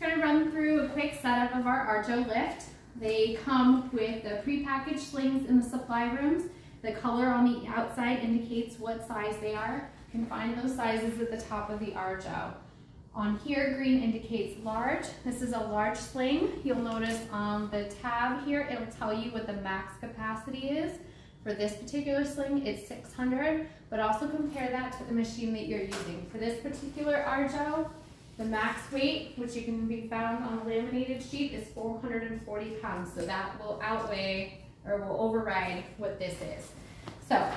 Going to run through a quick setup of our Arjo lift. They come with the pre-packaged slings in the supply rooms. The color on the outside indicates what size they are. You can find those sizes at the top of the Arjo. On here, green indicates large. This is a large sling. You'll notice on the tab here, it'll tell you what the max capacity is. For this particular sling, it's 600, but also compare that to the machine that you're using. For this particular Arjo, the max weight, which you can be found on the laminated sheet, is 440 pounds. So that will outweigh or will override what this is. So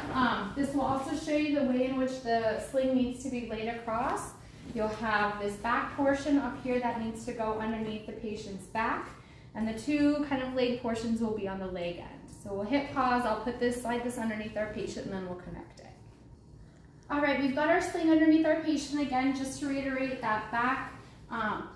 this will also show you the way in which the sling needs to be laid across. You'll have this back portion up here that needs to go underneath the patient's back, and the two kind of leg portions will be on the leg end. So we'll hit pause, I'll slide this underneath our patient, and then we'll connect it. All right, we've got our sling underneath our patient. Again, just to reiterate, that back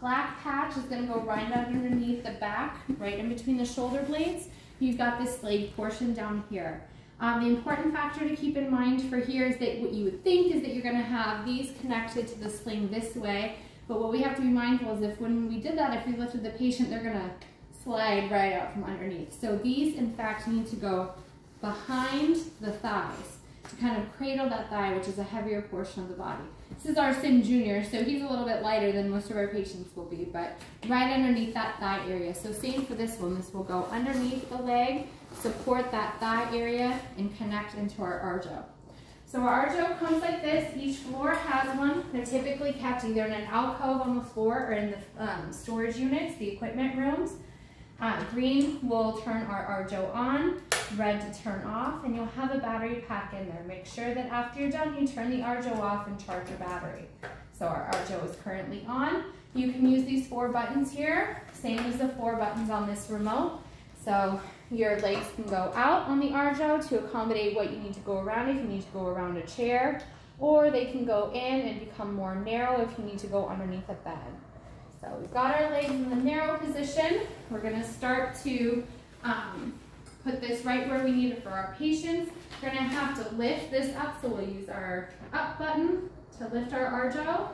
black patch is gonna go right underneath the back, right in between the shoulder blades. You've got this leg portion down here. The important factor to keep in mind for here is that what you would think is that you're gonna have these connected to the sling this way, but what we have to be mindful is if when we did that, if we lifted the patient, they're gonna slide right out from underneath. So these, in fact, need to go behind the thighs to kind of cradle that thigh, which is a heavier portion of the body. This is our Sim Jr., so he's a little bit lighter than most of our patients will be, but right underneath that thigh area. So same for this one, this will go underneath the leg, support that thigh area, and connect into our Arjo. So our Arjo comes like this. Each floor has one. They're typically kept either in an alcove on the floor or in the storage units, the equipment rooms. Green will turn our Arjo on, red to turn off, and you'll have a battery pack in there. Make sure that after you're done, you turn the Arjo off and charge your battery. So our Arjo is currently on. You can use these 4 buttons here, same as the 4 buttons on this remote. So your legs can go out on the Arjo to accommodate what you need to go around if you need to go around a chair, or they can go in and become more narrow if you need to go underneath a bed. So we've got our legs in the narrow position. We're gonna start to put this right where we need it for our patients. We're gonna have to lift this up, so we'll use our up button to lift our Arjo.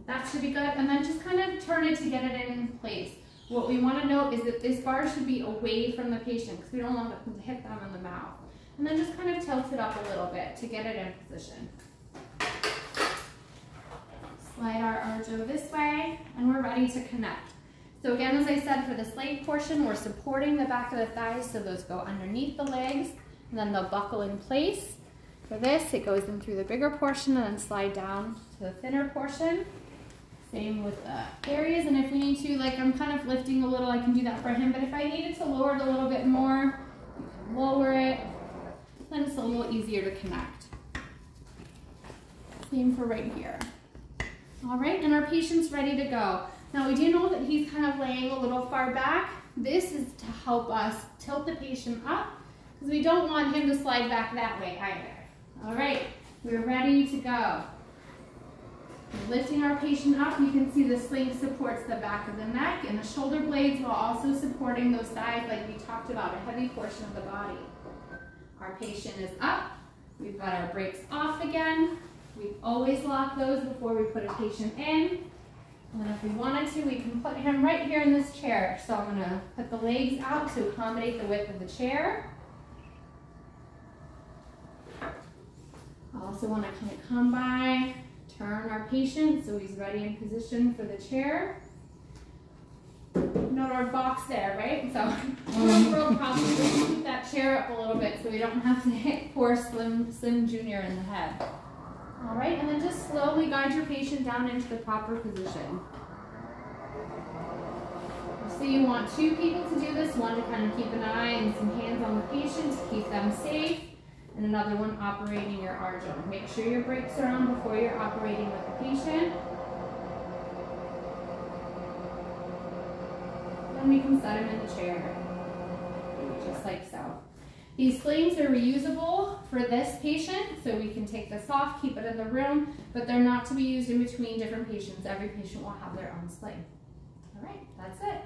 That should be good, and then just kind of turn it to get it in place. What we want to note is that this bar should be away from the patient because we don't want it to hit them in the mouth. And then just kind of tilt it up a little bit to get it in position. Slide our Arjo this way, and we're ready to connect. So again, as I said, for this leg portion, we're supporting the back of the thighs, so those go underneath the legs, and then they'll buckle in place. For this, it goes in through the bigger portion and then slide down to the thinner portion. Same with the areas, and if we need to, like I'm kind of lifting a little, I can do that for him, but if I needed to lower it a little bit more, you can lower it, then it's a little easier to connect. Same for right here. All right, and our patient's ready to go. Now we do know that he's kind of laying a little far back. This is to help us tilt the patient up, because we don't want him to slide back that way either. All right, we're ready to go. Lifting our patient up, you can see the sling supports the back of the neck, and the shoulder blades while also supporting those thighs like we talked about, a heavy portion of the body. Our patient is up. We've got our brakes off again. We always lock those before we put a patient in. And then if we wanted to, we can put him right here in this chair. So I'm going to put the legs out to accommodate the width of the chair. I also want to kind of come by, turn our patient so he's ready in position for the chair. Note our box there, right? So no real problem. Just keep that chair up a little bit so we don't have to hit poor Slim Jr. in the head. All right, and then just slowly guide your patient down into the proper position. So you want 2 people to do this, one to kind of keep an eye and some hands on the patient to keep them safe, and another one operating your Arjo. Make sure your brakes are on before you're operating with the patient. Then we can set him in the chair, just like so. These slings are reusable for this patient, so we can take this off, keep it in the room, but they're not to be used in between different patients. Every patient will have their own sling. All right, that's it.